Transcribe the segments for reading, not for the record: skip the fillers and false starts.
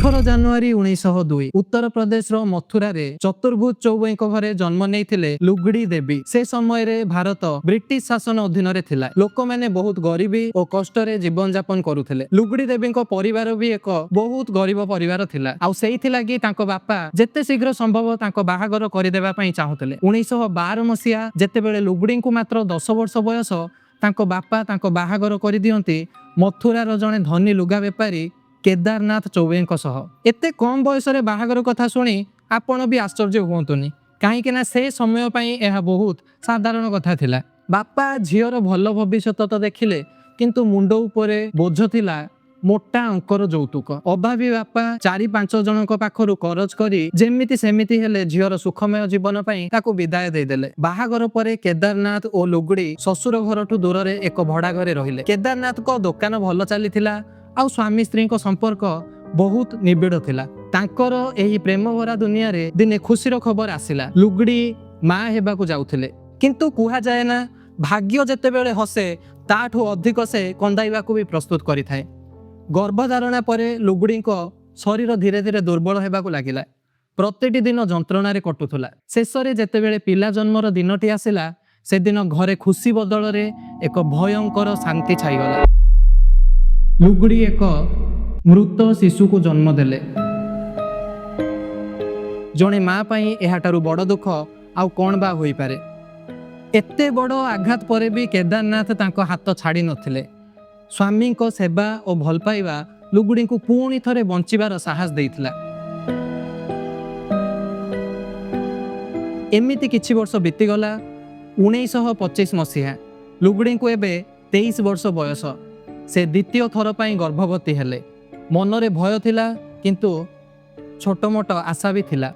18 ଜାନୁଆରୀ 1902 उत्तर प्रदेश रो मथुरा रे चतुर्भुज चौबई घरे जन्म नहीं लुगड़ी देवी। से समय रे भारत ब्रिटिश शासन अधीन रे थिला। लोक मैंने बहुत गरीबी और कष्ट रे जीवन यापन करुथिले। लुगड़ी देवी को परिवार भी एक बहुत गरीब परिवार थिला। आउ सेहिथि लागि तांको बापा जेते शीघ्र संभव तांको बाहागर करिदेबा पई चाहुथिले। 1912 मसिया जेतेबेले लुगड़ी को मात्र 10 वर्ष बयस तांको बापा तांको बाहागर करि दियंती मथुरा रो जणे धनी लुगा बेपारी केदारनाथ चौबे सह। एते कम बयस रे बाहागर कथा शुणी आपण भी आश्चर्य हुअंतुनी, कहीं से समय पई यह बहुत साधारण कथा थिला। बापा झीर भल भविष्य तो देखिले, किंतु मुंड उपरे बोझ थिला मोटा अंकर यौतुक। अभावी बापा 4-5 जनक पाखरु करज करी जेमिति सेमिति हेले झीर सुखमय जीवन पई ताकू विदाय दे देले। बाहागर परे केदारनाथ और लुगड़ी ससुर घरठू दूर रे एक भड़ा घरे रहिले। केदारनाथ को दुकान भल चलीथिला आउ स्वामी स्त्री को संपर्क बहुत निबिड़ थिला। तांकर एही प्रेम भरा दुनिया रे दिने खुशीर खबर आसिला। लुगड़ी मां हेबाकू जाउथिले, किंतु कुहा जाए ना भाग्य जेतेबेले हसे ताठू अधिक से कंदाइबाकू भी प्रस्तुत करिथाए। गर्भधारणा परे लुगड़ी को शरीर धीरे धीरे दुर्बल हेबाकू लागिला। प्रतिटी दिन जंत्रणा रे कटुथुला। शेष रे जेतेबेले पिला जन्मर दिनटी आसिला, से दिन घरे खुशी बदल रे एक भयंकर शांति छाईगला। लुगड़ी एक मृत शिशु को जन्म देले। जणे माँ पई एहाटारु बड़ दुख आउ कोन बा होई पारे। एते बड़ आघात परे भी केदारनाथ तांको हाथ छाड़ी नथिले। स्वामी को सेवा और भल पाइबा लुगड़ी को पुणी थरे बंचिबार साहस देइथिला। एमिति किछि वर्ष बीतीगला। 1925 मसीहा लुगड़ी को एबे 23 वर्ष बयस। से द्वितीय थर पाई गर्भवती हेले। मनरे भय थिला, किंतु छोट मोट आशा भी थिला।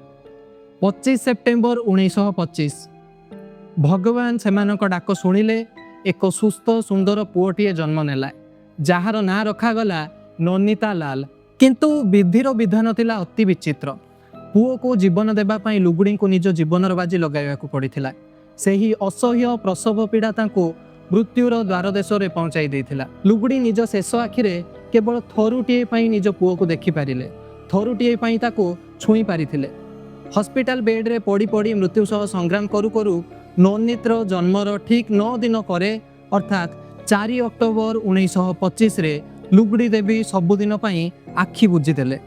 25 सेप्टेम्बर 1925 भगवान सेमानक डाक शुणिले। एक सुस्थ सुंदर पुओटीए जन्म नेला, जार ना रखागला ननिता लाल। किंतु विधिर विधान थिला अति विचित्र। पुओ को जीवन देबा पाई लुगड़ी को निज जीवनर बाजी लगाइबाकू पड़िथिला। सेही असह्य प्रसव पीड़ा तांको मृत्युर द्वार देश रे पहुंचाई देथिला। लुगड़ी निज शेष आखिरे केवल थरुटीए पई निज पुओ को देखि पारिले। थरुटीए पई ताको छुई पारिथिले। हॉस्पिटल बेड रे पड़ी पड़ी मृत्यु सह संग्राम करू करू नवनीतर जन्मर ठीक 9 दिन करे, अर्थात 4 अक्टोबर 1925 रे लुगड़ी देवी सबुदिन पई आखि बुझी देले।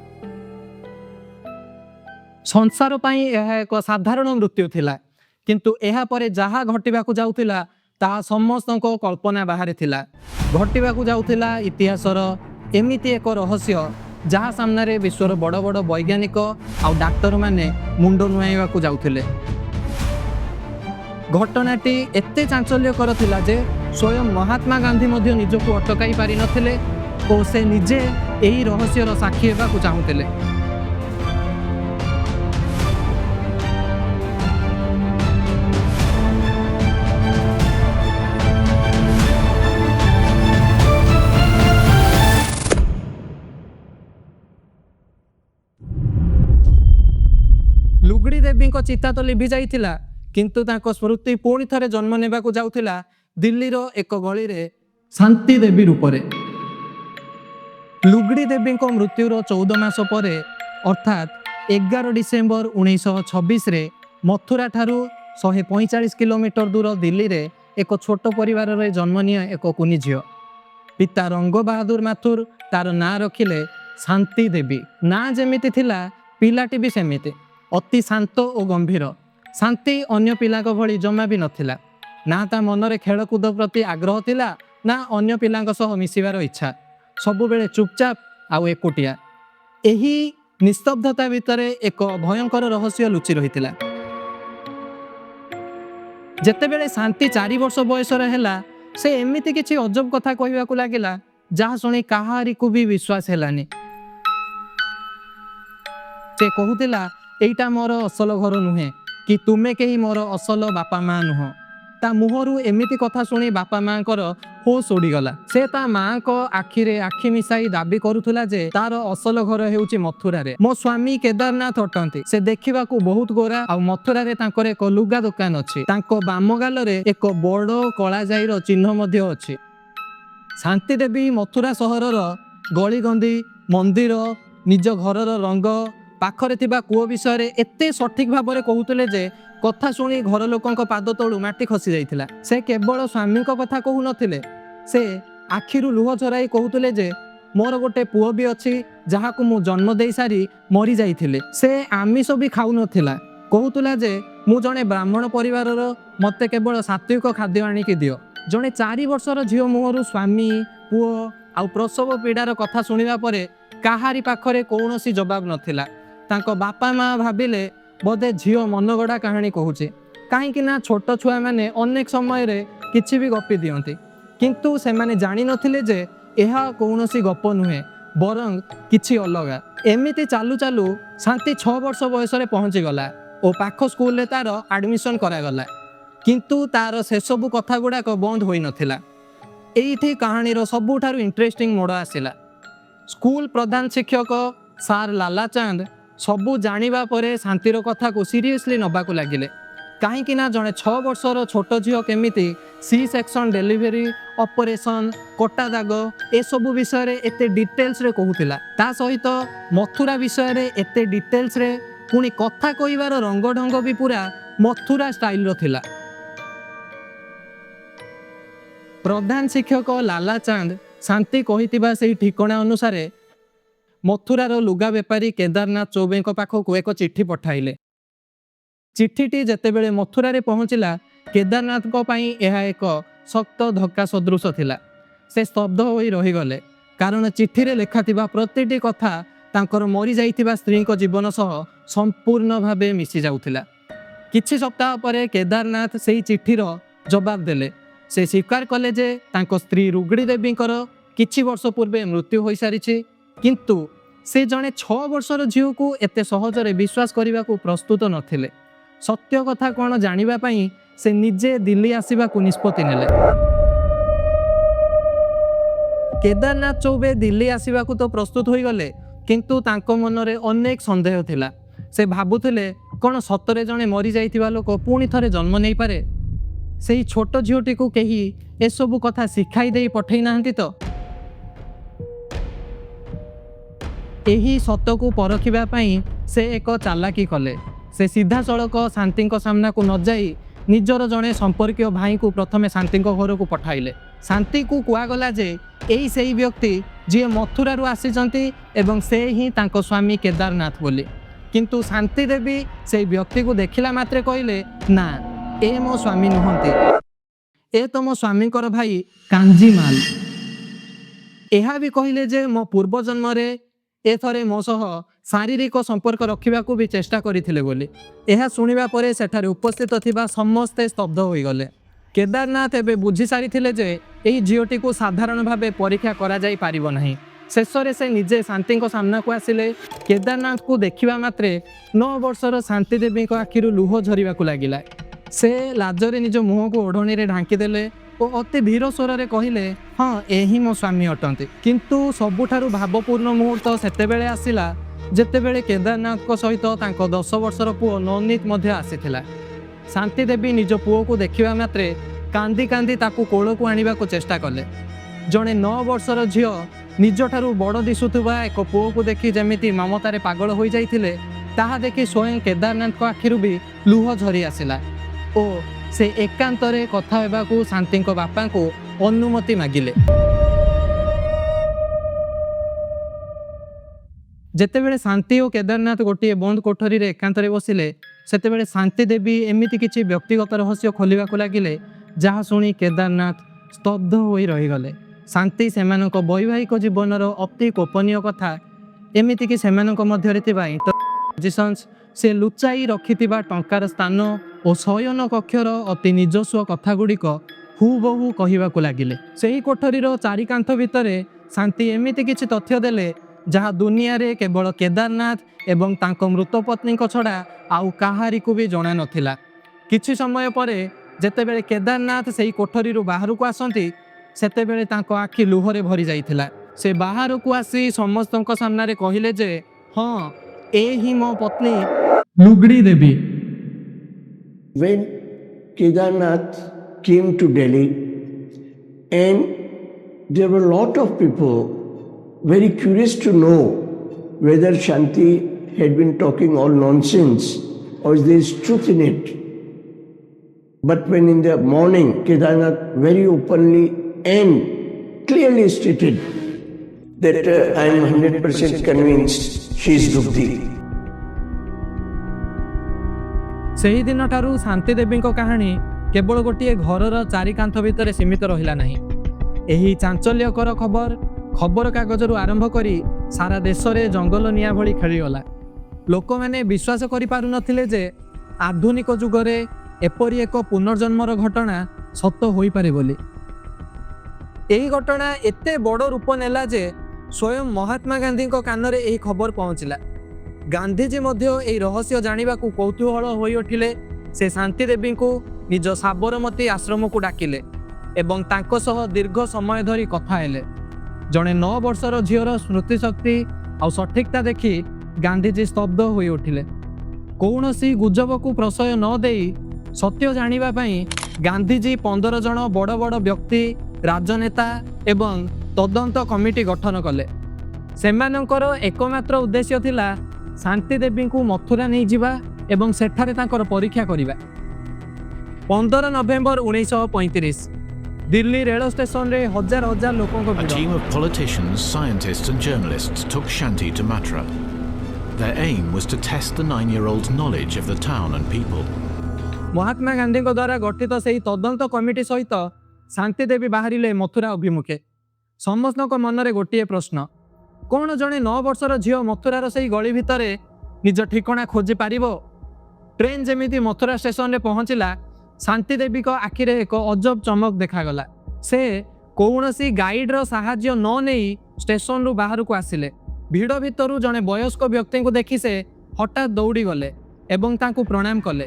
संसार पई यह एक साधारण मृत्यु थिला, किंतु एहा परे जहा घटिबाकू जाउथिला ता समस्त को कल्पना बाहर थिला। घटिबाकू जाउथिला इतिहासर एमिति एक रहस्य जहा सामने रे विश्वर बड़ बड़ वैज्ञानिक आउ डाक्टर माने मुंड नुआइबाकू जाउथिले। घटनाटी एते चांचल्यकर थिला जे स्वयं महात्मा गांधी मध्य निजको अटकाई पारि नथिले और से निजे एही रहस्यर साक्षी हेबाकू चाहुथिले। लुगड़ी देवी को चिता तो लिभि जाइथिला, किंतु ताको स्मृति पुणी थरे जन्म नेबाकू जाउथिला दिल्लीर एक गली रे शांति देवी रूपरे। लुगड़ी देवी को मृत्युर 14 मास परे, अर्थात 11 डिसेम्बर 1926 रे मथुरा ठारू 145 किलोमीटर दूर दिल्ली रे एक छोट परिवार रे जन्मनिया एक कुनी झियो। पिता रंग बहादुर माथुर तार ना रखिले शांति देवी। ना जेमिति थिला पिलाटी भी सेमिति, अति शांत और गंभीर। शांति अन्य पिला भली जमा भी नथिला। ना ता मनरे खेलकूद प्रति आग्रह थिला, ना अन्य पिलांक सह मिसिबार इच्छा। सबुबेले चुपचाप आउ एकुटिया। एही निस्तब्धता भितरे एक भयंकर रहस्य लुचि रहिथिला। जेतेबेले शांति 4 वर्ष बयस हेला, से एमिति किछि अजब कथा कहिबाकू लागिला जहा शुणी काहारी को भी विश्वास हेलानी। से कहूतिला एइटा मोर असल घर नुहे कि तुमे कहीं मोर असल बापा माँ नुह। ता मुहरु एमिति कथा शुणी बापा माँ कर होश उड़ीगला। से ता माँ को आखिरे आखि मिसाई दाबी करुथुला जे तार असल घर हेउची मथुरा रे। मो स्वामी केदारनाथ अटंती। से देखिबाकू बहुत गोरा आउ मथुरा रे तांकर एक लुगा दुकान अछि। तांको बाम गाल रे एक बड़ कला जाईर चिन्ह मध्य अछि। शांति देवी मथुरा सहरर गलीगंदी मंदिर ନିଜ ଘରର ରଙ୍ଗ ପାଖରେ ଥିବା କୂଅ ବିଷୟରେ ଏତେ ସଠିକ ଭାବରେ କହୁଥିଲେ ଯେ କଥା ଶୁଣି ଘର ଲୋକଙ୍କ ପାଦ ତଳୁ ମାଟି ଖସି ଯାଇଥିଲା। ସେ କେବଳ ସ୍ୱାମୀଙ୍କ କଥା କହୁନଥିଲେ, ସେ ଆଖିରୁ ଲୁହ ଝରାଇ କହୁଥିଲେ ଯେ ମୋର ଗୋଟେ ପୁଅ ବି ଅଛି ଯାହାକୁ ମୁଁ ଜନ୍ମ ଦେଇ ସାରି ମରି ଯାଇଥିଲି। ସେ ଆମିଷ ବି ଖାଉନଥିଲା। କହୁଥିଲା ଯେ ମୁଁ ଜଣେ ବ୍ରାହ୍ମଣ ପରିବାରର, ମୋତେ କେବଳ ସାତ୍ୱିକ ଖାଦ୍ୟ ଆଣିକି ଦିଅ। ଜଣେ 4 ବର୍ଷର ଝିଅ ମୁହଁରୁ ସ୍ୱାମୀ, ପୁଅ ଆଉ ପ୍ରସବ ପୀଡ଼ାର କଥା ଶୁଣିବା ପରେ କାହାରି ପାଖରେ କୌଣସି ଜବାବ ନଥିଲା। ତାଙ୍କ ବାପା ମା ଭାବିଲେ ବୋଧେ ଝିଅ ମନଗଢ଼ା କାହାଣୀ କହୁଛି, କାହିଁକି ନା ଛୋଟ ଛୁଆମାନେ ଅନେକ ସମୟରେ କିଛି ବି ଗପି ଦିଅନ୍ତି। କିନ୍ତୁ ସେମାନେ ଜାଣିନଥିଲେ ଯେ ଏହା କୌଣସି ଗପ ନୁହେଁ, ବରଂ କିଛି ଅଲଗା। ଏମିତି ଚାଲୁ ଚାଲୁ ଶାନ୍ତି 6 ବର୍ଷ ବୟସରେ ପହଞ୍ଚିଗଲା ଓ ପାଖ ସ୍କୁଲରେ ତାର ଆଡମିସନ କରାଗଲା। କିନ୍ତୁ ତାର ସେସବୁ କଥା ଗୁଡ଼ାକ ବନ୍ଦ ହୋଇନଥିଲା। ଏଇଠି କାହାଣୀର ସବୁଠାରୁ ଇଣ୍ଟରେଷ୍ଟିଂ ମୋଡ଼ ଆସିଲା। ସ୍କୁଲ ପ୍ରଧାନ ଶିକ୍ଷକ ସାର୍ ଲାଲାଚାନ୍ଦ ସବୁ ଜାଣିବା ପରେ ଶାନ୍ତିର କଥାକୁ ସିରିୟସଲି ନେବାକୁ ଲାଗିଲେ। କାହିଁକି ନା ଜଣେ 6 ବର୍ଷର ଛୋଟ ଝିଅ କେମିତି ସି ସେକ୍ସନ ଡେଲିଭରି ଅପରେସନ, କଟା ଦାଗ ଏସବୁ ବିଷୟରେ ଏତେ ଡିଟେଲ୍ସରେ କହୁଥିଲା, ତା ସହିତ ମଥୁରା ବିଷୟରେ ଏତେ ଡିଟେଲ୍ସରେ, ପୁଣି କଥା କହିବାର ରଙ୍ଗ ଢଙ୍ଗ ବି ପୁରା ମଥୁରା ଷ୍ଟାଇଲର ଥିଲା। ପ୍ରଧାନ ଶିକ୍ଷକ ଲାଲାଚାନ୍ଦ ଶାନ୍ତି କହିଥିବା ସେହି ଠିକଣା ଅନୁସାରେ ମଥୁରାର ଲୁଗା ବେପାରୀ କେଦାରନାଥ ଚୌବେଙ୍କ ପାଖକୁ ଏକ ଚିଠି ପଠାଇଲେ। ଚିଠିଟି ଯେତେବେଳେ ମଥୁରାରେ ପହଞ୍ଚିଲା, କେଦାରନାଥଙ୍କ ପାଇଁ ଏହା ଏକ ଶକ୍ତ ଧକ୍କା ସଦୃଶ ଥିଲା। ସେ ସ୍ତବ୍ଧ ହୋଇ ରହିଗଲେ, କାରଣ ଚିଠିରେ ଲେଖାଥିବା ପ୍ରତିଟି କଥା ତାଙ୍କର ମରିଯାଇଥିବା ସ୍ତ୍ରୀଙ୍କ ଜୀବନ ସହ ସମ୍ପୂର୍ଣ୍ଣ ଭାବେ ମିଶି ଯାଉଥିଲା। କିଛି ସପ୍ତାହ ପରେ କେଦାରନାଥ ସେହି ଚିଠିର ଜବାବ ଦେଲେ। ସେ ସ୍ୱୀକାର କଲେ ଯେ ତାଙ୍କ ସ୍ତ୍ରୀ ରୁଗଡ଼ି ଦେବୀଙ୍କର କିଛି ବର୍ଷ ପୂର୍ବେ ମୃତ୍ୟୁ ହୋଇସାରିଛି, କିନ୍ତୁ ସେ ଜଣେ 6 ବର୍ଷର ଝିଅକୁ ଏତେ ସହଜରେ ବିଶ୍ୱାସ କରିବାକୁ ପ୍ରସ୍ତୁତ ନଥିଲେ। ସତ୍ୟ କଥା କ'ଣ ଜାଣିବା ପାଇଁ ସେ ନିଜେ ଦିଲ୍ଲୀ ଆସିବାକୁ ନିଷ୍ପତ୍ତି ନେଲେ। କେଦାରନାଥ ଚୌବେ ଦିଲ୍ଲୀ ଆସିବାକୁ ତ ପ୍ରସ୍ତୁତ ହୋଇଗଲେ, କିନ୍ତୁ ତାଙ୍କ ମନରେ ଅନେକ ସନ୍ଦେହ ଥିଲା। ସେ ଭାବୁଥିଲେ କ'ଣ ସତରେ ଜଣେ ମରିଯାଇଥିବା ଲୋକ ପୁଣି ଥରେ ଜନ୍ମ ନେଇପାରେ? ସେହି ଛୋଟ ଝିଅଟିକୁ କେହି ଏସବୁ କଥା ଶିଖାଇ ଦେଇ ପଠାଇ ନାହାନ୍ତି ତ? ଏହି ସତକୁ ପରଖିବା ପାଇଁ ସେ ଏକ ଚାଲାକି କଲେ। ସେ ସିଧାସଳଖ ଶାନ୍ତିଙ୍କ ସାମ୍ନାକୁ ନ ଯାଇ ନିଜର ଜଣେ ସମ୍ପର୍କୀୟ ଭାଇଙ୍କୁ ପ୍ରଥମେ ଶାନ୍ତିଙ୍କ ଘରକୁ ପଠାଇଲେ। ଶାନ୍ତିକୁ କୁହାଗଲା ଯେ ଏଇ ସେହି ବ୍ୟକ୍ତି ଯିଏ ମଥୁରାରୁ ଆସିଛନ୍ତି ଏବଂ ସେ ହିଁ ତାଙ୍କ ସ୍ୱାମୀ କେଦାରନାଥ ବୋଲି। କିନ୍ତୁ ଶାନ୍ତି ଦେବୀ ସେହି ବ୍ୟକ୍ତିକୁ ଦେଖିଲା ମାତ୍ରେ କହିଲେ, ନା, ଏ ମୋ ସ୍ୱାମୀ ନୁହନ୍ତି, ଏ ତ ମୋ ସ୍ୱାମୀଙ୍କର ଭାଇ କାଞ୍ଜିମାଲ। ଏହା ବି କହିଲେ ଯେ ମୋ ପୂର୍ବ ଜନ୍ମରେ ଏଥରେ ମୋ ସହ ଶାରୀରିକ ସମ୍ପର୍କ ରଖିବାକୁ ବି ଚେଷ୍ଟା କରିଥିଲେ ବୋଲି। ଏହା ଶୁଣିବା ପରେ ସେଠାରେ ଉପସ୍ଥିତ ଥିବା ସମସ୍ତେ ସ୍ତବ୍ଧ ହୋଇଗଲେ। କେଦାରନାଥ ଏବେ ବୁଝି ସାରିଥିଲେ ଯେ ଏହି ଝିଅଟିକୁ ସାଧାରଣ ଭାବେ ପରୀକ୍ଷା କରାଯାଇ ପାରିବ ନାହିଁ। ଶେଷରେ ସେ ନିଜେ ଶାନ୍ତିଙ୍କ ସାମ୍ନାକୁ ଆସିଲେ। କେଦାରନାଥକୁ ଦେଖିବା ମାତ୍ରେ 9 ବର୍ଷର ଶାନ୍ତି ଦେବୀଙ୍କ ଆଖିରୁ ଲୁହ ଝରିବାକୁ ଲାଗିଲା। ସେ ଲାଜରେ ନିଜ ମୁହଁକୁ ଓଢ଼ଣୀରେ ଢାଙ୍କିଦେଲେ ଓ ଅତି ଧୀର ସ୍ୱରରେ କହିଲେ, ହଁ, ଏହି ମୋ ସ୍ୱାମୀ ଅଟନ୍ତି। କିନ୍ତୁ ସବୁଠାରୁ ଭାବପୂର୍ଣ୍ଣ ମୁହୂର୍ତ୍ତ ସେତେବେଳେ ଆସିଲା ଯେତେବେଳେ କେଦାରନାଥଙ୍କ ସହିତ ତାଙ୍କ 10 ବର୍ଷର ପୁଅ ନବନୀତ ମଧ୍ୟ ଆସିଥିଲା। ଶାନ୍ତି ଦେବୀ ନିଜ ପୁଅକୁ ଦେଖିବା ମାତ୍ରେ କାନ୍ଦି କାନ୍ଦି ତାକୁ କୋଳକୁ ଆଣିବାକୁ ଚେଷ୍ଟା କଲେ। ଜଣେ 9 ବର୍ଷର ଝିଅ ନିଜଠାରୁ ବଡ଼ ଦିଶୁଥିବା ଏକ ପୁଅକୁ ଦେଖି ଯେମିତି ମମତାରେ ପାଗଳ ହୋଇଯାଇଥିଲେ, ତାହା ଦେଖି ସ୍ୱୟଂ କେଦାରନାଥଙ୍କ ଆଖିରୁ ବି ଲୁହ ଝରି ଆସିଲା ଓ ସେ ଏକାନ୍ତରେ କଥା ହେବାକୁ ଶାନ୍ତିଙ୍କ ବାପାଙ୍କୁ ଅନୁମତି ମାଗିଲେ। ଯେତେବେଳେ ଶାନ୍ତି ଓ କେଦାରନାଥ ଗୋଟିଏ ବନ୍ଦ କୋଠରୀରେ ଏକାନ୍ତରେ ବସିଲେ, ସେତେବେଳେ ଶାନ୍ତି ଦେବୀ ଏମିତି କିଛି ବ୍ୟକ୍ତିଗତ ରହସ୍ୟ ଖୋଲିବାକୁ ଲାଗିଲେ ଯାହା ଶୁଣି କେଦାରନାଥ ସ୍ତବ୍ଧ ହୋଇ ରହିଗଲେ। ଶାନ୍ତି ସେମାନଙ୍କ ବୈବାହିକ ଜୀବନର ଅତି ଗୋପନୀୟ କଥା, ଏମିତିକି ସେମାନଙ୍କ ମଧ୍ୟରେ ଥିବା ଇଣ୍ଟରଜେକ୍ସନ୍ସ, ସେ ଲୁଚାଇ ରଖିଥିବା ଟଙ୍କାର ସ୍ଥାନ ଓ ଶୟନ କକ୍ଷର ଅତି ନିଜସ୍ୱ କଥାଗୁଡ଼ିକ ହୁବହୁ କହିବାକୁ ଲାଗିଲେ। ସେହି କୋଠରୀର 4 କାନ୍ଥ ଭିତରେ ଶାନ୍ତି ଏମିତି କିଛି ତଥ୍ୟ ଦେଲେ ଯାହା ଦୁନିଆରେ କେବଳ କେଦାରନାଥ ଏବଂ ତାଙ୍କ ମୃତ ପତ୍ନୀଙ୍କ ଛଡ଼ା ଆଉ କାହାରିକୁ ବି ଜଣା ନଥିଲା। କିଛି ସମୟ ପରେ ଯେତେବେଳେ କେଦାରନାଥ ସେହି କୋଠରୀରୁ ବାହାରକୁ ଆସନ୍ତି, ସେତେବେଳେ ତାଙ୍କ ଆଖି ଲୁହରେ ଭରି ଯାଇଥିଲା। ସେ ବାହାରକୁ ଆସି ସମସ୍ତଙ୍କ ସାମ୍ନାରେ କହିଲେ ଯେ ହଁ, ଏ ହିଁ ମୋ ପତ୍ନୀ ଲୁଗଡ଼ି ଦେବୀ। When Kedarnath came to Delhi, and there were a lot of people very curious to know whether Shanti had been talking all nonsense or there is truth in it. But when in the morning, Kedarnath very openly and clearly stated that I am 100% convinced she is Dugdhi. ସେହି ଦିନଠାରୁ ଶାନ୍ତି ଦେବୀଙ୍କ କାହାଣୀ କେବଳ ଗୋଟିଏ ଘରର ଚାରି କାନ୍ଥ ଭିତରେ ସୀମିତ ରହିଲା ନାହିଁ। ଏହି ଚାଞ୍ଚଲ୍ୟକର ଖବରକାଗଜରୁ ଆରମ୍ଭ କରି ସାରା ଦେଶରେ ଜଙ୍ଗଲ ନିଆଁ ଭଳି ଖେଳିଗଲା। ଲୋକମାନେ ବିଶ୍ୱାସ କରିପାରୁନଥିଲେ ଯେ ଆଧୁନିକ ଯୁଗରେ ଏପରି ଏକ ପୁନର୍ଜନ୍ମର ଘଟଣା ସତ ହୋଇପାରେ ବୋଲି। ଏହି ଘଟଣା ଏତେ ବଡ଼ ରୂପ ନେଲା ଯେ ସ୍ୱୟଂ ମହାତ୍ମା ଗାନ୍ଧୀଙ୍କ କାନରେ ଏହି ଖବର ପହଞ୍ଚିଲା। ଗାନ୍ଧୀଜୀ ମଧ୍ୟ ଏହି ରହସ୍ୟ ଜାଣିବାକୁ କୌତୂହଳ ହୋଇଉଠିଲେ। ସେ ଶାନ୍ତି ଦେବୀଙ୍କୁ ନିଜ ସାବରମତୀ ଆଶ୍ରମକୁ ଡାକିଲେ ଏବଂ ତାଙ୍କ ସହ ଦୀର୍ଘ ସମୟ ଧରି କଥା ହେଲେ। ଜଣେ 9 ବର୍ଷର ଝିଅର ସ୍ମୃତିଶକ୍ତି ଆଉ ସଠିକତା ଦେଖି ଗାନ୍ଧୀଜୀ ସ୍ତବ୍ଧ ହୋଇଉଠିଲେ। କୌଣସି ଗୁଜବକୁ ପ୍ରଶ୍ରୟ ନ ଦେଇ ସତ୍ୟ ଜାଣିବା ପାଇଁ ଗାନ୍ଧୀଜୀ 15 ଜଣ ବଡ଼ ବଡ଼ ବ୍ୟକ୍ତି, ରାଜନେତା ଏବଂ ତଦନ୍ତ କମିଟି ଗଠନ କଲେ। ସେମାନଙ୍କର ଏକମାତ୍ର ଉଦ୍ଦେଶ୍ୟ ଥିଲା ଶାନ୍ତି ଦେବୀଙ୍କୁ ମଥୁରା ନେଇଯିବା ଏବଂ ସେଠାରେ ତାଙ୍କର ପରୀକ୍ଷା କରିବା। 15 ନଭେମ୍ବର 1935 ଦିଲ୍ଲୀ ରେଳ ଷ୍ଟେସନରେ ହଜାର ହଜାର ଲୋକଙ୍କ A ଭିଡ଼। team of politicians, scientists and journalists took Shanti to Mathura. Their aim was to test the 9-year-old's knowledge of the town and people. Mahatma ଗାନ୍ଧୀଙ୍କ ଦ୍ୱାରା ଗଠିତ ସେହି ତଦନ୍ତ କମିଟି ସହିତ ଶାନ୍ତି ଦେବୀ ବାହାରିଲେ ମଥୁରା ଅଭିମୁଖେ। ସମସ୍ତଙ୍କ ମନରେ ଗୋଟିଏ ପ୍ରଶ୍ନ, କ'ଣ ଜଣେ 9 ବର୍ଷର ଝିଅ ମଥୁରାର ସେହି ଗଳି ଭିତରେ ନିଜ ଠିକଣା ଖୋଜି ପାରିବ? ଟ୍ରେନ୍ ଯେମିତି ମଥୁରା ଷ୍ଟେସନରେ ପହଞ୍ଚିଲା, ଶାନ୍ତି ଦେବୀଙ୍କ ଆଖିରେ ଏକ ଅଜବ ଚମକ ଦେଖାଗଲା। ସେ କୌଣସି ଗାଇଡ୍ର ସାହାଯ୍ୟ ନ ନେଇ ଷ୍ଟେସନରୁ ବାହାରକୁ ଆସିଲେ। ଭିଡ଼ ଭିତରୁ ଜଣେ ବୟସ୍କ ବ୍ୟକ୍ତିଙ୍କୁ ଦେଖି ସେ ହଠାତ୍ ଦୌଡ଼ିଗଲେ ଏବଂ ତାଙ୍କୁ ପ୍ରଣାମ କଲେ।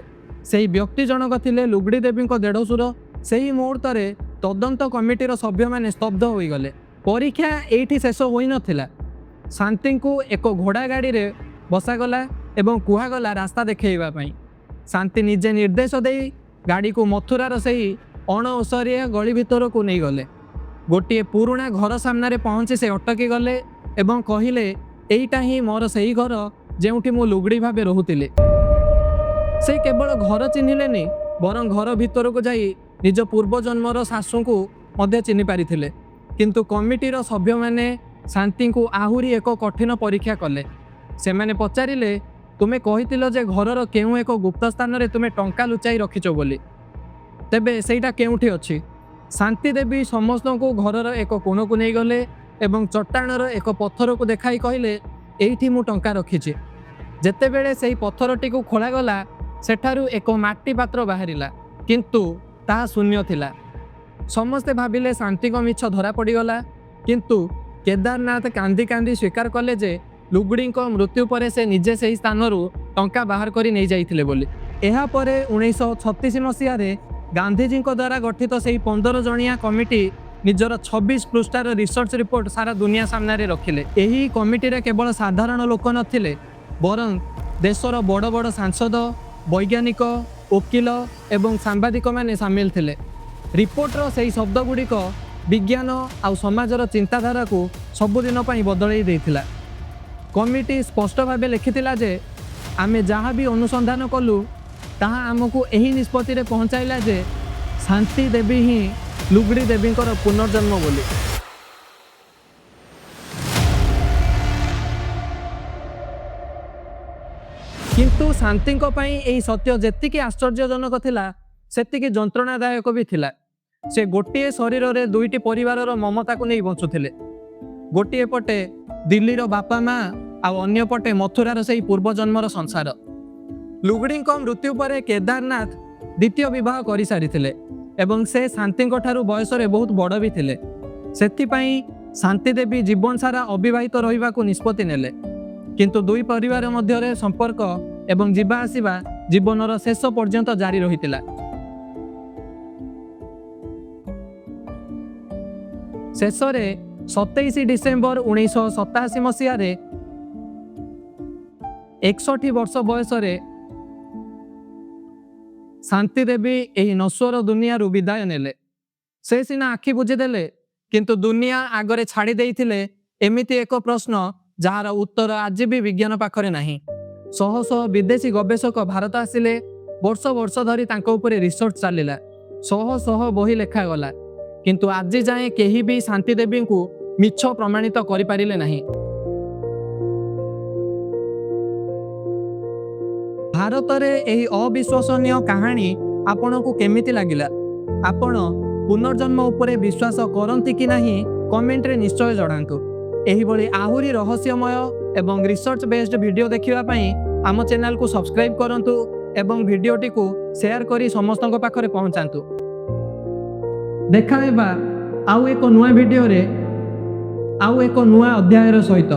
ସେହି ବ୍ୟକ୍ତି ଜଣକ ଥିଲେ ଲୁଗଡ଼ି ଦେବୀଙ୍କ ଦେଢ଼ଶୁର। ସେହି ମୁହୂର୍ତ୍ତରେ ତଦନ୍ତ କମିଟିର ସଭ୍ୟମାନେ ସ୍ତବ୍ଧ ହୋଇଗଲେ। ପରୀକ୍ଷା ଏଇଠି ଶେଷ ହୋଇନଥିଲା। ଶାନ୍ତିଙ୍କୁ ଏକ ଘୋଡ଼ା ଗାଡ଼ିରେ ବସାଗଲା ଏବଂ କୁହାଗଲା ରାସ୍ତା ଦେଖାଇବା ପାଇଁ। ଶାନ୍ତି ନିଜେ ନିର୍ଦ୍ଦେଶ ଦେଇ ଗାଡ଼ିକୁ ମଥୁରାର ସେହି ଅଣଓସାରିଆ ଗଳି ଭିତରକୁ ନେଇଗଲେ। ଗୋଟିଏ ପୁରୁଣା ଘର ସାମ୍ନାରେ ପହଞ୍ଚି ସେ ଅଟକି ଗଲେ ଏବଂ କହିଲେ, ଏଇଟା ହିଁ ମୋର ସେହି ଘର ଯେଉଁଠି ମୁଁ ଲୁଗଡ଼ି ଭାବେ ରହୁଥିଲି। ସେ କେବଳ ଘର ଚିହ୍ନିଲେନି, ବରଂ ଘର ଭିତରକୁ ଯାଇ ନିଜ ପୂର୍ବଜନ୍ମର ଶାଶୁଙ୍କୁ ମଧ୍ୟ ଚିହ୍ନି ପାରିଥିଲେ। କିନ୍ତୁ କମିଟିର ସଭ୍ୟମାନେ ଶାନ୍ତିଙ୍କୁ ଆହୁରି ଏକ କଠିନ ପରୀକ୍ଷା କଲେ। ସେମାନେ ପଚାରିଲେ, ତୁମେ କହିଥିଲ ଯେ ଘରର କେଉଁ ଏକ ଗୁପ୍ତ ସ୍ଥାନରେ ତୁମେ ଟଙ୍କା ଲୁଚାଇ ରଖିଛ ବୋଲି, ତେବେ ସେଇଟା କେଉଁଠି ଅଛି? ଶାନ୍ତି ଦେବୀ ସମସ୍ତଙ୍କୁ ଘରର ଏକ କୋଣକୁ ନେଇଗଲେ ଏବଂ ଚଟାଣର ଏକ ପଥରକୁ ଦେଖାଇ କହିଲେ, ଏଇଠି ମୁଁ ଟଙ୍କା ରଖିଛି। ଯେତେବେଳେ ସେହି ପଥରଟିକୁ ଖୋଳାଗଲା, ସେଠାରୁ ଏକ ମାଟି ପାତ୍ର ବାହାରିଲା, କିନ୍ତୁ ତାହା ଶୂନ୍ୟ ଥିଲା। ସମସ୍ତେ ଭାବିଲେ ଶାନ୍ତିଙ୍କ ମିଛ ଧରା ପଡ଼ିଗଲା, କିନ୍ତୁ କେଦାରନାଥ କାନ୍ଦି କାନ୍ଦି ସ୍ୱୀକାର କଲେ ଯେ ଲୁଗଡ଼ିଙ୍କ ମୃତ୍ୟୁ ପରେ ସେ ନିଜେ ସେହି ସ୍ଥାନରୁ ଟଙ୍କା ବାହାର କରି ନେଇଯାଇଥିଲେ ବୋଲି। ଏହାପରେ 1936 ମସିହାରେ ଗାନ୍ଧୀଜୀଙ୍କ ଦ୍ୱାରା ଗଠିତ ସେହି 15 ଜଣିଆ କମିଟି ନିଜର 26 ପୃଷ୍ଠାର ରିସର୍ଚ୍ଚ ରିପୋର୍ଟ ସାରା ଦୁନିଆ ସାମ୍ନାରେ ରଖିଲେ। ଏହି କମିଟିରେ କେବଳ ସାଧାରଣ ଲୋକ ନଥିଲେ, ବରଂ ଦେଶର ବଡ଼ ବଡ଼ ସାଂସଦ, ବୈଜ୍ଞାନିକ, ଓକିଲ ଏବଂ ସାମ୍ବାଦିକମାନେ ସାମିଲ ଥିଲେ। ରିପୋର୍ଟର ସେହି ଶବ୍ଦଗୁଡ଼ିକ ବିଜ୍ଞାନ ଆଉ ସମାଜର ଚିନ୍ତାଧାରାକୁ ସବୁଦିନ ପାଇଁ ବଦଳାଇ ଦେଇଥିଲା। କମିଟି ସ୍ପଷ୍ଟ ଭାବେ ଲେଖିଥିଲା ଯେ ଆମେ ଯାହା ବି ଅନୁସନ୍ଧାନ କଲୁ, ତାହା ଆମକୁ ଏହି ନିଷ୍ପତ୍ତିରେ ପହଞ୍ଚାଇଲା ଯେ ଶାନ୍ତି ଦେବୀ ହିଁ ଲୁଗଡ଼ି ଦେବୀଙ୍କର ପୁନର୍ଜନ୍ମ ବୋଲି। କିନ୍ତୁ ଶାନ୍ତିଙ୍କ ପାଇଁ ଏହି ସତ୍ୟ ଯେତିକି ଆଶ୍ଚର୍ଯ୍ୟଜନକ ଥିଲା, ସେତିକି ଯନ୍ତ୍ରଣାଦାୟକ ବି ଥିଲା। ସେ ଗୋଟିଏ ଶରୀରରେ 2ଟି ପରିବାରର ମମତାକୁ ନେଇ ବଞ୍ଚୁଥିଲେ। ଗୋଟିଏ ପଟେ ଦିଲ୍ଲୀର ବାପା ମା ଆଉ ଅନ୍ୟ ପଟେ ମଥୁରାର ସେହି ପୂର୍ବଜନ୍ମର ସଂସାର। ଲୁଗଡ଼ିଙ୍କ ମୃତ୍ୟୁ ପରେ କେଦାରନାଥ ଦ୍ୱିତୀୟ ବିବାହ କରିସାରିଥିଲେ ଏବଂ ସେ ଶାନ୍ତିଙ୍କ ଠାରୁ ବୟସରେ ବହୁତ ବଡ଼ ବି ଥିଲେ। ସେଥିପାଇଁ ଶାନ୍ତି ଦେବୀ ଜୀବନ ସାରା ଅବିବାହିତ ରହିବାକୁ ନିଷ୍ପତ୍ତି ନେଲେ। କିନ୍ତୁ ଦୁଇ ପରିବାର ମଧ୍ୟରେ ସମ୍ପର୍କ ଏବଂ ଯିବା ଆସିବା ଜୀବନର ଶେଷ ପର୍ଯ୍ୟନ୍ତ ଜାରି ରହିଥିଲା। ଶେଷରେ 27 ଡିସେମ୍ବର 1987 ମସିହାରେ 61 ବର୍ଷ ବୟସରେ ଶାନ୍ତି ଦେବୀ ଏହି ନଶ୍ୱର ଦୁନିଆରୁ ବିଦାୟ ନେଲେ। ସେ ସିନା ଆଖି ବୁଜିଦେଲେ, କିନ୍ତୁ ଦୁନିଆ ଆଗରେ ଛାଡ଼ି ଦେଇଥିଲେ ଏମିତି ଏକ ପ୍ରଶ୍ନ ଯାହାର ଉତ୍ତର ଆଜି ବି ବିଜ୍ଞାନ ପାଖରେ ନାହିଁ। ଶହ ଶହ ବିଦେଶୀ ଗବେଷକ ଭାରତ ଆସିଲେ, ବର୍ଷ ବର୍ଷ ଧରି ତାଙ୍କ ଉପରେ ରିସର୍ଚ୍ଚ ଚାଲିଲା, ଶହ ଶହ ବହି ଲେଖାଗଲା, କିନ୍ତୁ ଆଜି ଯାଏଁ କେହି ବି ଶାନ୍ତି ଦେବୀଙ୍କୁ ମିଛ ପ୍ରମାଣିତ କରିପାରିଲେ ନାହିଁ। ଭାରତରେ ଏହି ଅବିଶ୍ୱସନୀୟ କାହାଣୀ ଆପଣଙ୍କୁ କେମିତି ଲାଗିଲା? ଆପଣ ପୁନର୍ଜନ୍ମ ଉପରେ ବିଶ୍ୱାସ କରନ୍ତି କି ନାହିଁ କମେଣ୍ଟରେ ନିଶ୍ଚୟ ଜଣାନ୍ତୁ। ଏହିଭଳି ଆହୁରି ରହସ୍ୟମୟ ଏବଂ ରିସର୍ଚ୍ଚ ବେସ୍ଡ ଭିଡ଼ିଓ ଦେଖିବା ପାଇଁ ଆମ ଚ୍ୟାନେଲକୁ ସବସ୍କ୍ରାଇବ୍ କରନ୍ତୁ ଏବଂ ଭିଡ଼ିଓଟିକୁ ସେୟାର କରି ସମସ୍ତଙ୍କ ପାଖରେ ପହଞ୍ଚାନ୍ତୁ। ଦେଖା ହେବା ଆଉ ଏକ ନୂଆ ଭିଡ଼ିଓରେ ଆଉ ଏକ ନୂଆ ଅଧ୍ୟାୟର ସହିତ।